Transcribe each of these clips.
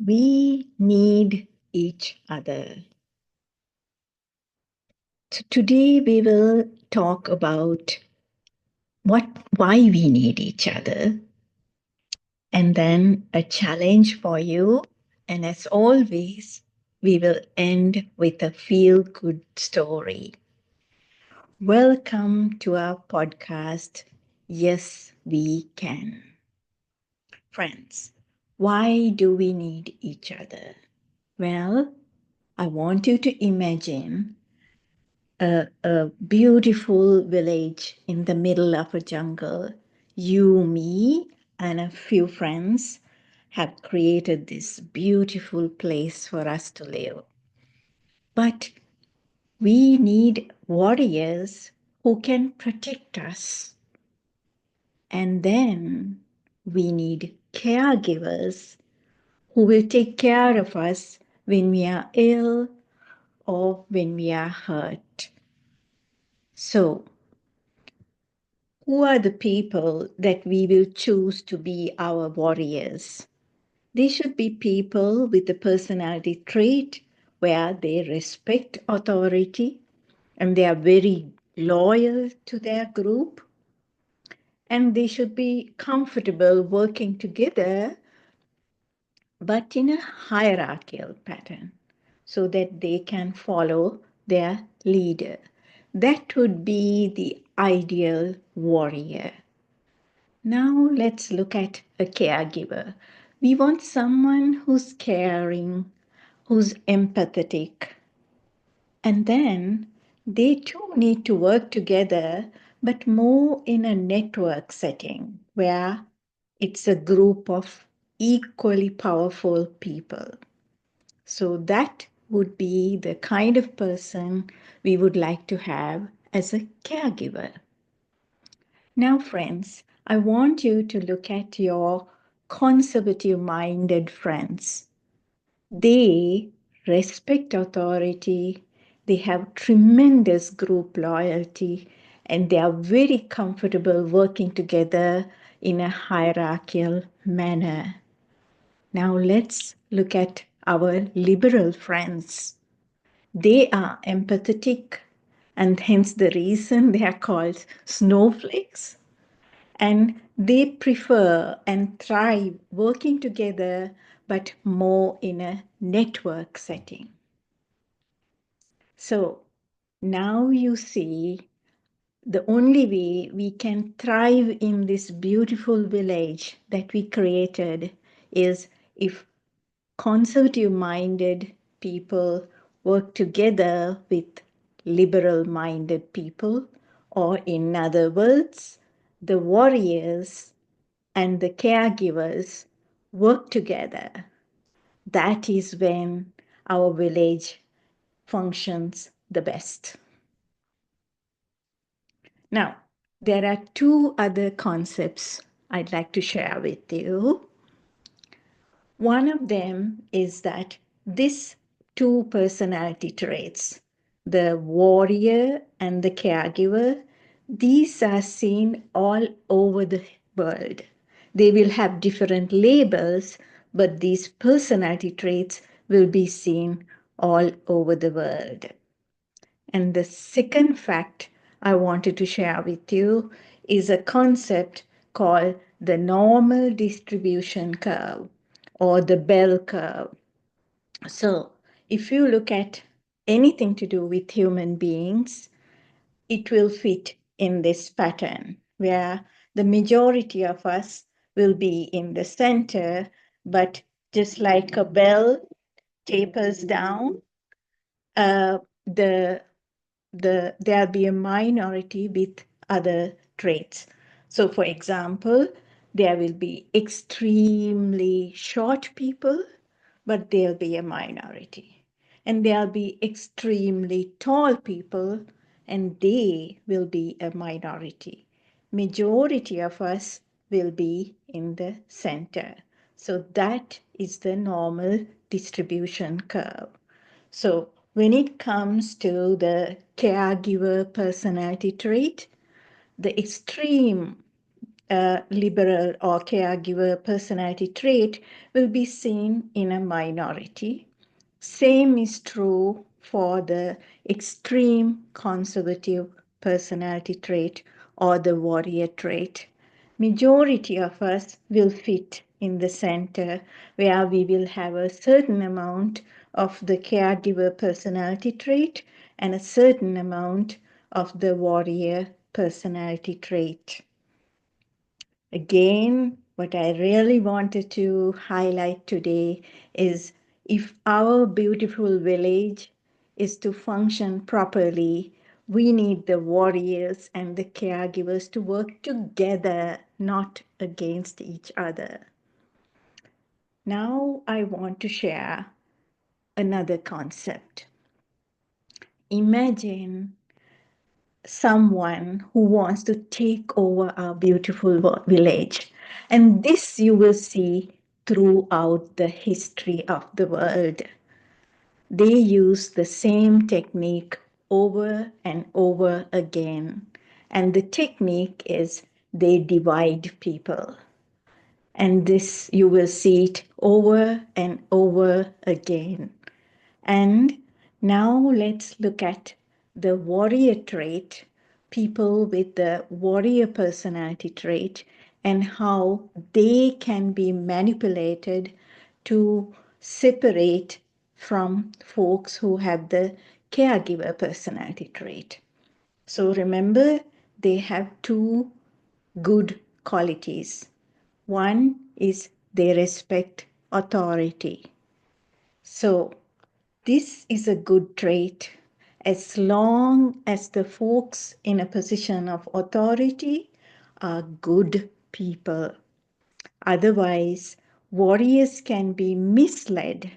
We need each other. So today we will talk about why we need each other, and then a challenge for you. And as always, we will end with a feel good story. Welcome to our podcast. Yes, we can. Friends, why do we need each other? Well, I want you to imagine a beautiful village in the middle of a jungle. You, me, and a few friends have created this beautiful place for us to live. But we need warriors who can protect us. And then we need caregivers who will take care of us when we are ill or when we are hurt. So, who are the people that we will choose to be our warriors? They should be people with a personality trait where they respect authority and they are very loyal to their group, and they should be comfortable working together but in a hierarchical pattern so that they can follow their leader. That would be the ideal warrior. Now let's look at a caregiver. We want someone who's caring, who's empathetic, and then they too need to work together, but more in a network setting where it's a group of equally powerful people. So that would be the kind of person we would like to have as a caregiver. Now, friends, I want you to look at your conservative minded friends. They respect authority, they have tremendous group loyalty, and they are very comfortable working together in a hierarchical manner. Now, let's look at our liberal friends. They are empathetic, and hence the reason they are called snowflakes. And they prefer and thrive working together, but more in a network setting. So now you see the only way we can thrive in this beautiful village that we created is if conservative minded people work together with liberal minded people, or in other words, the warriors and the caregivers work together. That is when our village functions the best. Now, there are two other concepts I'd like to share with you. One of them is that these two personality traits, the warrior and the caregiver, these are seen all over the world. They will have different labels, but these personality traits will be seen all over the world. And the second fact I wanted to share with you is a concept called the normal distribution curve or the bell curve. So, if you look at anything to do with human beings, it will fit in this pattern where the majority of us will be in the center, but just like a bell tapers down, uh, the there'll be a minority with other traits. So, for example, there will be extremely short people, but they'll be a minority. And there'll be extremely tall people, and they will be a minority. Majority of us will be in the center. So that is the normal distribution curve. So when it comes to the caregiver personality trait, the extreme liberal or caregiver personality trait will be seen in a minority. Same is true for the extreme conservative personality trait or the warrior trait. Majority of us will fit in the center where we will have a certain amount of the caregiver personality trait and a certain amount of the warrior personality trait. Again, what I really wanted to highlight today is if our beautiful village is to function properly, we need the warriors and the caregivers to work together, not against each other. Now, I want to share another concept. Imagine someone who wants to take over our beautiful village. And this you will see throughout the history of the world. They use the same technique over and over again. And the technique is they divide people. And this you will see it over and over again. And now let's look at the warrior trait, people with the warrior personality trait, and how they can be manipulated to separate from folks who have the caregiver personality trait. So remember, they have two good qualities. One is they respect authority. So this is a good trait as long as the folks in a position of authority are good people. Otherwise, warriors can be misled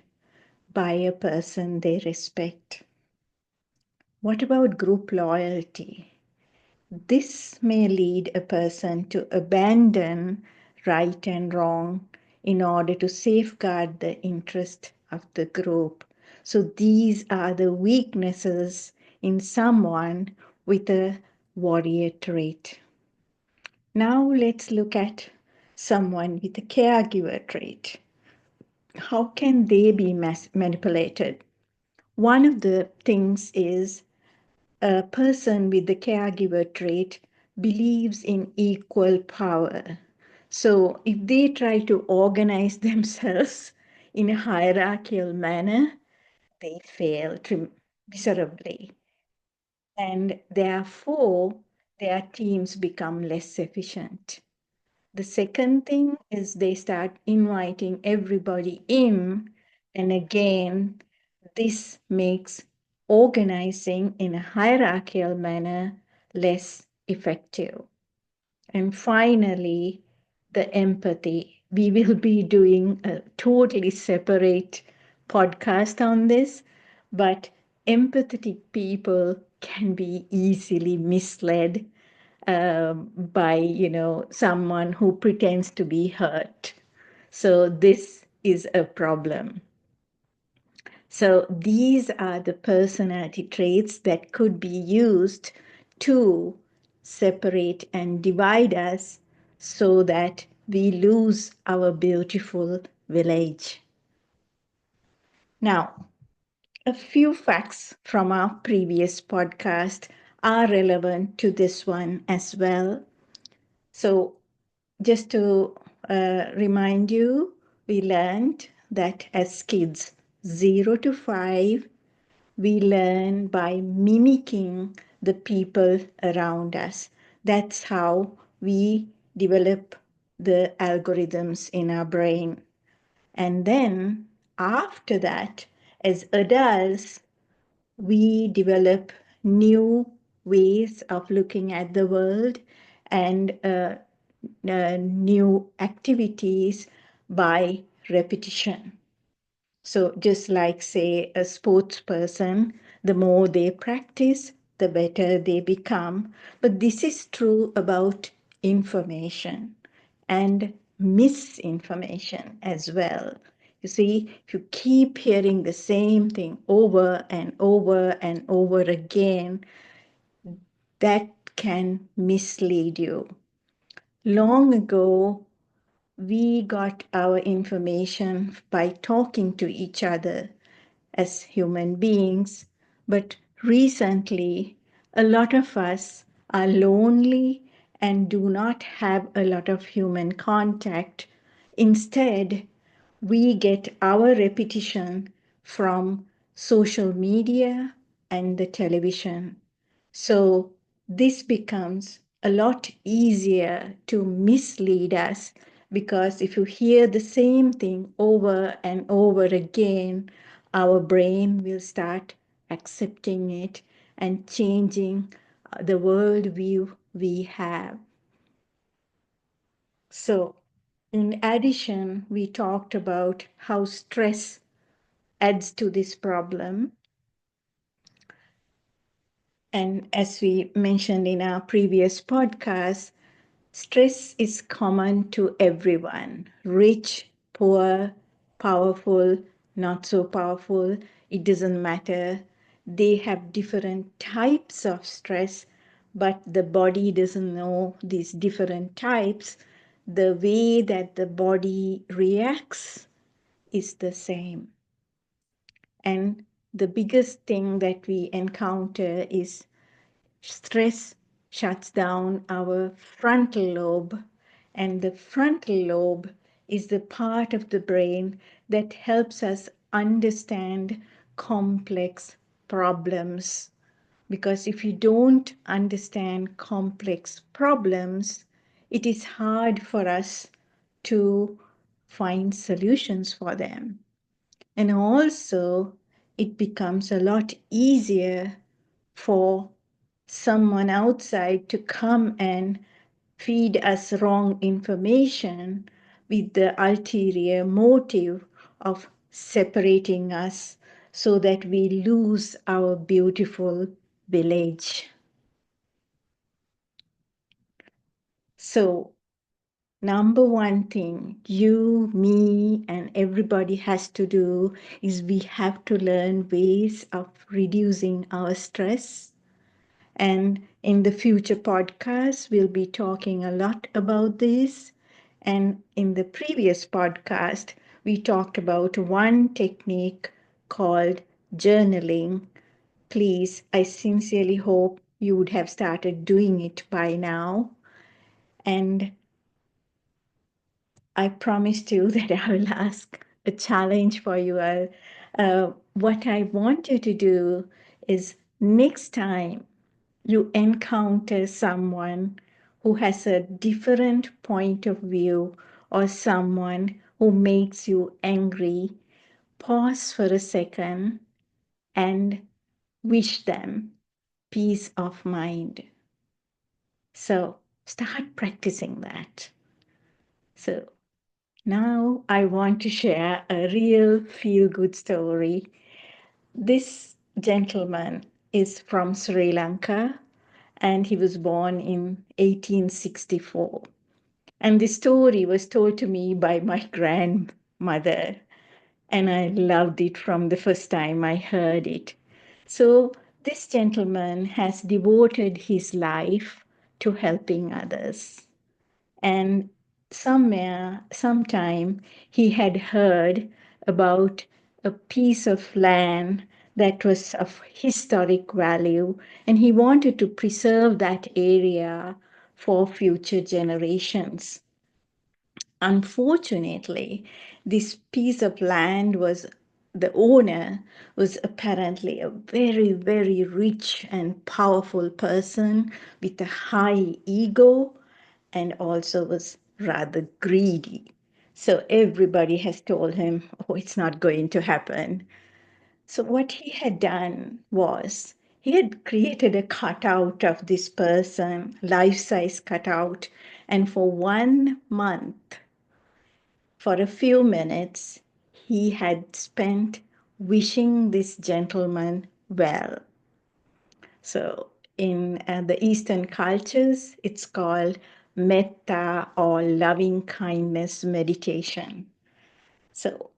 by a person they respect. What about group loyalty? This may lead a person to abandon right and wrong in order to safeguard the interest of the group. So these are the weaknesses in someone with a warrior trait. Now let's look at someone with a caregiver trait. How can they be manipulated? One of the things is a person with the caregiver trait believes in equal power. So if they try to organize themselves in a hierarchical manner, they fail miserably. And therefore, their teams become less efficient. The second thing is they start inviting everybody in, and again, this makes organizing in a hierarchical manner less effective. And finally, the empathy. We will be doing a totally separate podcast on this, but empathetic people can be easily misled by someone who pretends to be hurt. So this is a problem. So these are the personality traits that could be used to separate and divide us so that we lose our beautiful village. Now, a few facts from our previous podcast are relevant to this one as well. So just to remind you, we learned that as kids 0 to 5, we learn by mimicking the people around us. That's how we develop the algorithms in our brain. And then after that, as adults, we develop new ways of looking at the world and new activities by repetition. So just like, say, a sports person, the more they practice, the better they become. But this is true about information and misinformation as well. You see, if you keep hearing the same thing over and over and over again, that can mislead you. Long ago, we got our information by talking to each other as human beings, but recently, a lot of us are lonely and do not have a lot of human contact. Instead, we get our repetition from social media and the television. So this becomes a lot easier to mislead us because if you hear the same thing over and over again, our brain will start accepting it and changing the worldview we have. So, in addition, we talked about how stress adds to this problem. And as we mentioned in our previous podcast, stress is common to everyone, rich, poor, powerful, not so powerful. It doesn't matter. They have different types of stress, but the body doesn't know these different types. The way that the body reacts is the same. And the biggest thing that we encounter is stress shuts down our frontal lobe, and the frontal lobe is the part of the brain that helps us understand complex problems. Because if you don't understand complex problems, it is hard for us to find solutions for them. And also, it becomes a lot easier for someone outside to come and feed us wrong information with the ulterior motive of separating us so that we lose our beautiful village. So, number one thing you, me, and everybody has to do is we have to learn ways of reducing our stress. And in the future podcasts, we'll be talking a lot about this. And in the previous podcast, we talked about one technique called journaling. Please, I sincerely hope you would have started doing it by now. And I promised you that I will ask a challenge for you all. What I want you to do is next time you encounter someone who has a different point of view or someone who makes you angry, pause for a second and wish them peace of mind. So start practicing that. So now I want to share a real feel good story. This gentleman is from Sri Lanka and he was born in 1864. And the story was told to me by my grandmother, and I loved it from the first time I heard it. So, this gentleman has devoted his life to helping others. And sometime, he had heard about a piece of land that was of historic value, and he wanted to preserve that area for future generations. Unfortunately, this piece of land the owner was apparently a very, very rich and powerful person with a high ego and also was rather greedy. So everybody has told him, oh, it's not going to happen. So what he had done was he had created a cutout of this person, life-size cutout, and for 1 month, for a few minutes, he had spent wishing this gentleman well. So, in the Eastern cultures, it's called metta or loving kindness meditation. So,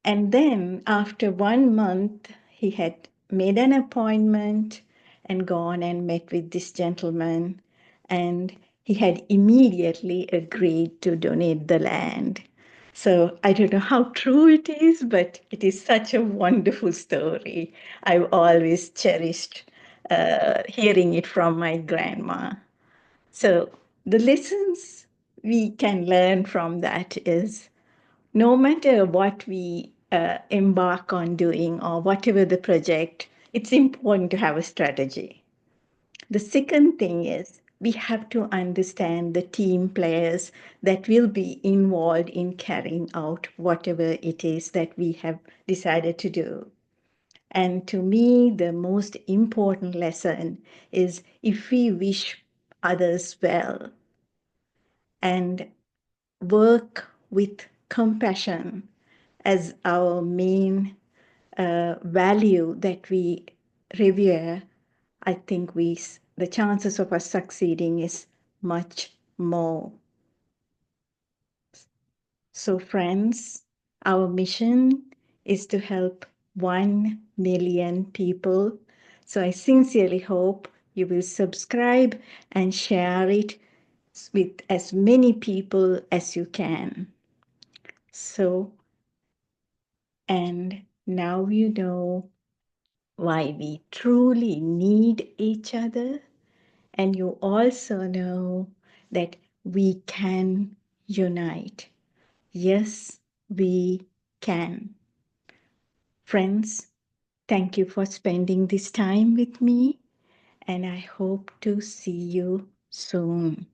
and then after 1 month, he had made an appointment and gone and met with this gentleman. And he had immediately agreed to donate the land. So I don't know how true it is, but it is such a wonderful story. I've always cherished hearing it from my grandma. So the lessons we can learn from that is no matter what we embark on doing or whatever the project, it's important to have a strategy. The second thing is we have to understand the team players that will be involved in carrying out whatever it is that we have decided to do. And to me, the most important lesson is if we wish others well and work with compassion as our main value that we revere, I think the chances of us succeeding is much more. So, friends, our mission is to help 1 million people. So, I sincerely hope you will subscribe and share it with as many people as you can. So, and now you know why we truly need each other. And you also know that we can unite. Yes, we can. Friends, thank you for spending this time with me, and I hope to see you soon.